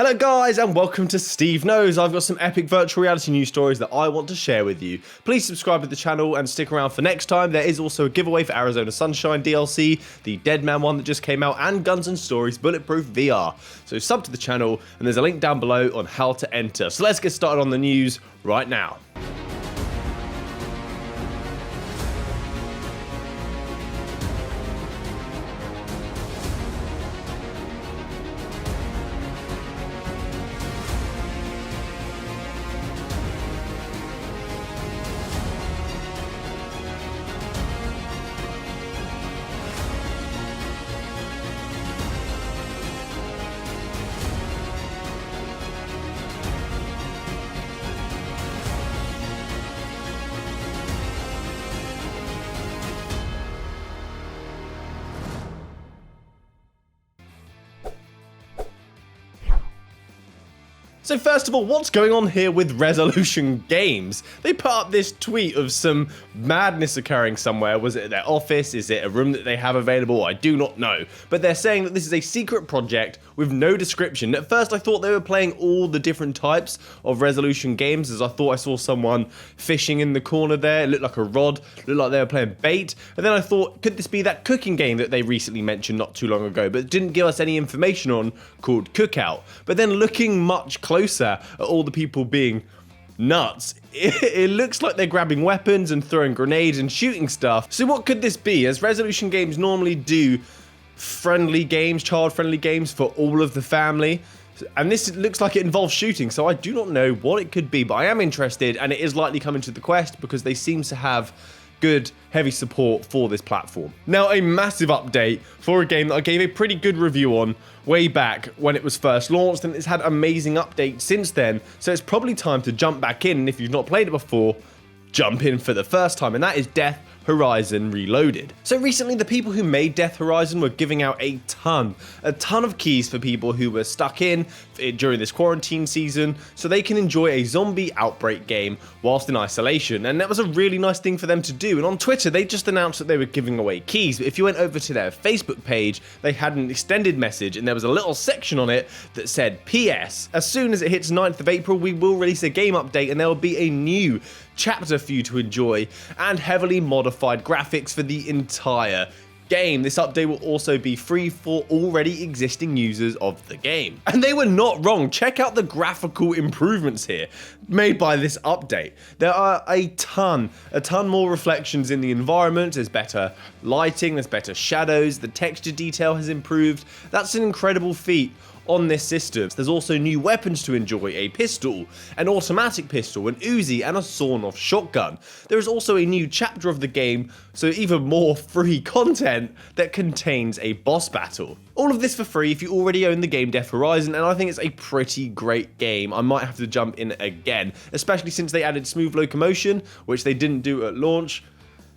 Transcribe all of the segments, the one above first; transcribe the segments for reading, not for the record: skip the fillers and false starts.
Hello guys and welcome to SteveKnows. I've got some epic virtual reality news stories that I want to share with you. Please subscribe to the channel and stick around for next time. There is also a giveaway for Arizona Sunshine DLC, the Dead Man one that just came out, and Guns and Stories Bulletproof VR. So sub to the channel and there's a link down below on how to enter. So let's get started on the news right now. So first of all, what's going on here with Resolution Games? They put up this tweet of some madness occurring somewhere. Was it at their office? Is it a room that they have available? I do not know. But they're saying that this is a secret project with no description. At first I thought they were playing all the different types of Resolution Games, as I thought I saw someone fishing in the corner there. It looked like a rod, looked like they were playing bait. And then I thought, could this be that cooking game that they recently mentioned not too long ago, but didn't give us any information on, called Cookout? But then looking much closer at all the people being nuts, it looks like they're grabbing weapons and throwing grenades and shooting stuff. So what could this be? As Resolution Games normally do friendly games, child-friendly games for all of the family, and this looks like it involves shooting, so I do not know what it could be, but I am interested, and it is likely coming to the Quest because they seem to have good, heavy support for this platform. Now, a massive update for a game that I gave a pretty good review on way back when it was first launched, and it's had amazing updates since then, so it's probably time to jump back in, and if you've not played it before, jump in for the first time, and that is Death Horizon Reloaded. So recently, the people who made Death Horizon were giving out a ton of keys for people who were stuck in during this quarantine season, so they can enjoy a zombie outbreak game whilst in isolation, and that was a really nice thing for them to do. And on Twitter, they just announced that they were giving away keys, but if you went over to their Facebook page, they had an extended message, and there was a little section on it that said, PS, as soon as it hits 9th of April, we will release a game update, and there will be a new chapter for you to enjoy and heavily modified graphics for the entire game. This update will also be free for already existing users of the game. And they were not wrong. Check out the graphical improvements here made by this update. There are a ton more reflections in the environment. There's better lighting, there's better shadows, the texture detail has improved. That's an incredible feat on this system. There's also new weapons to enjoy, a pistol, an automatic pistol, an Uzi, and a sawn-off shotgun. There is also a new chapter of the game, so even more free content that contains a boss battle. All of this for free if you already own the game Death Horizon, and I think it's a pretty great game. I might have to jump in again, especially since they added smooth locomotion, which they didn't do at launch.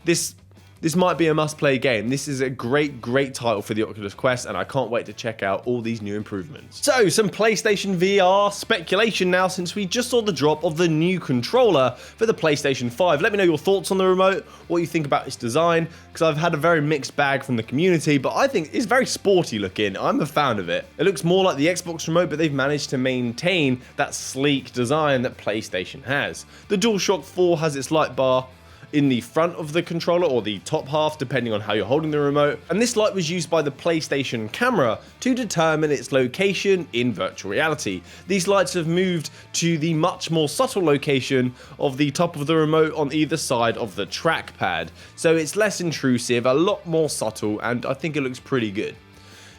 This might be a must-play game. This is a great title for the Oculus Quest, and I can't wait to check out all these new improvements. So, some PlayStation VR speculation now, since we just saw the drop of the new controller for the PlayStation 5. Let me know your thoughts on the remote, what you think about its design, because I've had a very mixed bag from the community, but I think it's very sporty looking. I'm a fan of it. It looks more like the Xbox remote, but they've managed to maintain that sleek design that PlayStation has. The DualShock 4 has its light bar in the front of the controller, or the top half, depending on how you're holding the remote. And this light was used by the PlayStation camera to determine its location in virtual reality. These lights have moved to the much more subtle location of the top of the remote on either side of the trackpad. So it's less intrusive, a lot more subtle, and I think it looks pretty good.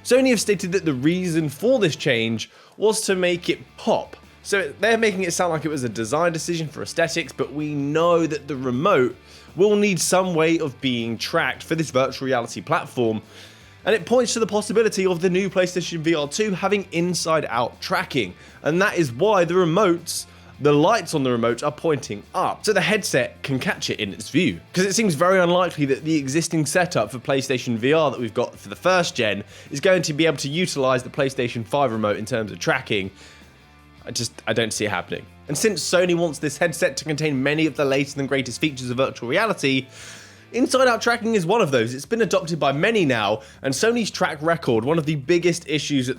Sony have stated that the reason for this change was to make it pop. So they're making it sound like it was a design decision for aesthetics, but we know that the remote will need some way of being tracked for this virtual reality platform, and it points to the possibility of the new PlayStation VR 2 having inside-out tracking, and that is why the lights on the remote are pointing up, so the headset can catch it in its view. Because it seems very unlikely that the existing setup for PlayStation VR that we've got for the first gen is going to be able to utilize the PlayStation 5 remote in terms of tracking. I don't see it happening. And since Sony wants this headset to contain many of the latest and greatest features of virtual reality, inside-out tracking is one of those. It's been adopted by many now, and Sony's track record, one of the biggest issues that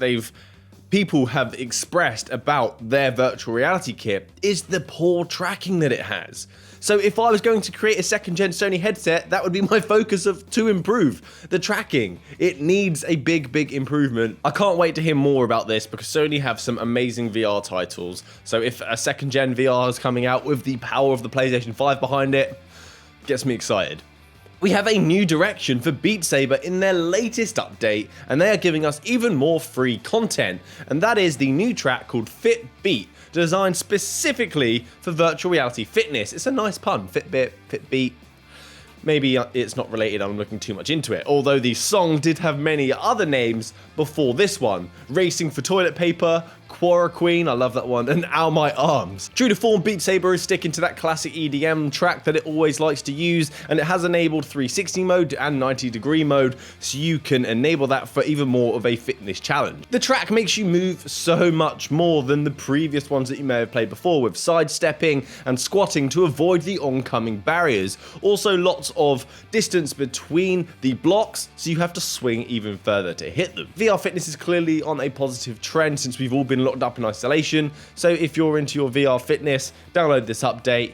people have expressed about their virtual reality kit is the poor tracking that it has. So if I was going to create a second-gen Sony headset, that would be my focus to improve the tracking. It needs a big improvement. I can't wait to hear more about this because Sony have some amazing VR titles. So if a second-gen VR is coming out with the power of the PlayStation 5 behind it, gets me excited. We have a new direction for Beat Saber in their latest update, and they are giving us even more free content, and that is the new track called Fit Beat, designed specifically for virtual reality fitness. It's a nice pun, Fitbit, Fitbeat. Maybe it's not related, I'm looking too much into it, although the song did have many other names before this one. Racing for Toilet Paper, Quora Queen, I love that one, and Ow My Arms. True to form, Beat Saber is sticking to that classic EDM track that it always likes to use, and it has enabled 360 mode and 90-degree mode, so you can enable that for even more of a fitness challenge. The track makes you move so much more than the previous ones that you may have played before, with sidestepping and squatting to avoid the oncoming barriers. Also lots of distance between the blocks, so you have to swing even further to hit them. VR fitness is clearly on a positive trend since we've all been locked up in isolation, so if you're into your VR fitness, download this update,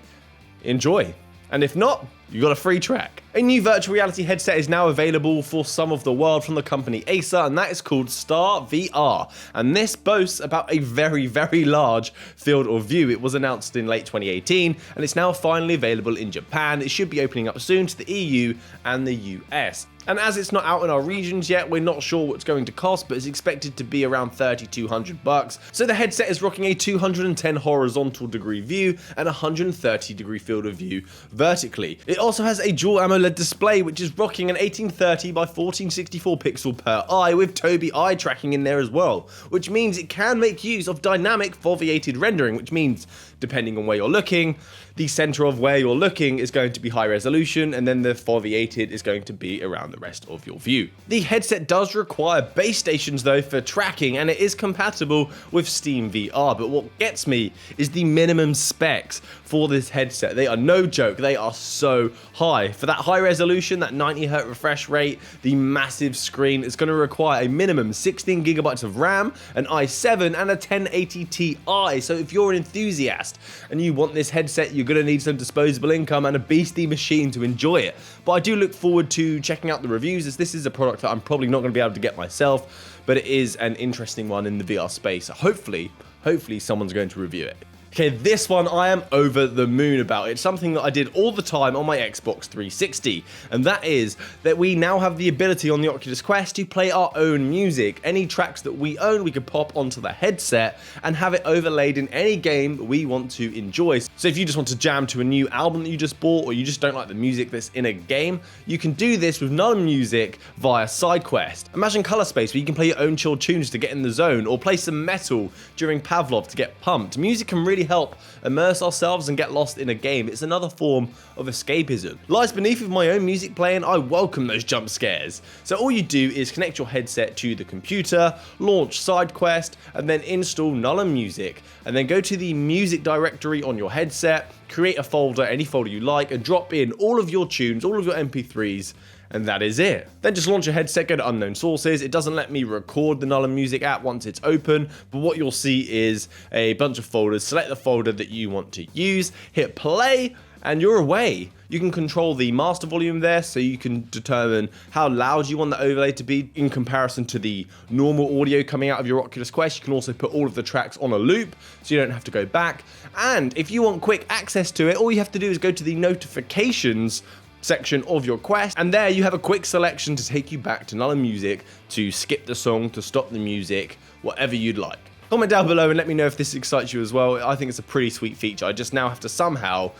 enjoy. And if not, you got a free track. A new virtual reality headset is now available for some of the world from the company Acer, and that is called StarVR. And this boasts about a very large field of view. It was announced in late 2018, and it's now finally available in Japan. It should be opening up soon to the EU and the US. And as it's not out in our regions yet, we're not sure what it's going to cost, but it's expected to be around $3,200. So the headset is rocking a 210 horizontal degree view and 130 degree field of view vertically. It also has a dual AMOLED display, which is rocking an 1830 by 1464 pixel per eye with Tobii eye tracking in there as well, which means it can make use of dynamic foveated rendering, which means depending on where you're looking, the center of where you're looking is going to be high resolution, and then the foveated is going to be around the rest of your view. The headset does require base stations though for tracking, and it is compatible with Steam VR, but what gets me is the minimum specs for this headset. They are no joke, they are so high. For that high resolution, that 90Hz refresh rate, the massive screen, it's going to require a minimum 16GB of RAM, an i7 and a 1080 Ti, so if you're an enthusiast and you want this headset, you're going to need some disposable income and a beastie machine to enjoy it. But I do look forward to checking out the reviews, as this is a product that I'm probably not going to be able to get myself, but it is an interesting one in the VR space. Hopefully someone's going to review it. Okay, this one I am over the moon about. It's something that I did all the time on my Xbox 360, and that is that we now have the ability on the Oculus Quest to play our own music. Any tracks that we own, we could pop onto the headset and have it overlaid in any game we want to enjoy. So if you just want to jam to a new album that you just bought, or you just don't like the music that's in a game, you can do this with NullnMusic via SideQuest. Imagine Color Space, where you can play your own chill tunes to get in the zone, or play some metal during Pavlov to get pumped. Music can really help immerse ourselves and get lost in a game. It's another form of escapism. Lies beneath with my own music playing, I welcome those jump scares. So all you do is connect your headset to the computer, launch SideQuest, and then install NullnMusic, and then go to the music directory on your headset, create a folder, any folder you like, and drop in all of your tunes, all of your MP3s, and that is it. Then just launch your headset, go to unknown sources. It doesn't let me record the NullnMusic app once it's open, but what you'll see is a bunch of folders. Select the folder that you want to use, hit play, and you're away. You can control the master volume there, so you can determine how loud you want the overlay to be in comparison to the normal audio coming out of your Oculus Quest. You can also put all of the tracks on a loop, so you don't have to go back. And if you want quick access to it, all you have to do is go to the notifications section of your Quest, and there you have a quick selection to take you back to NullnMusic to skip the song, to stop the music, whatever you'd like. Comment down below and let me know if this excites you as well. I think it's a pretty sweet feature. I just now have to somehow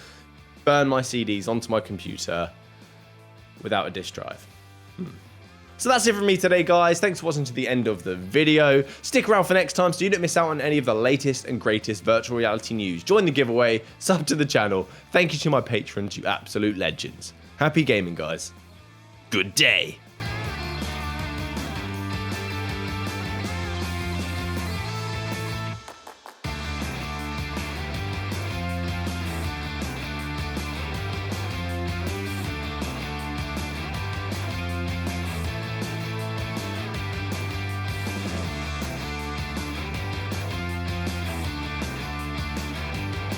burn my CDs onto my computer without a disk drive. So that's it from me today, guys. Thanks for watching to the end of the video. Stick around for next time so you don't miss out on any of the latest and greatest virtual reality news. Join the giveaway, sub to the channel. Thank you to my patrons, you absolute legends. Happy gaming, guys. Good day.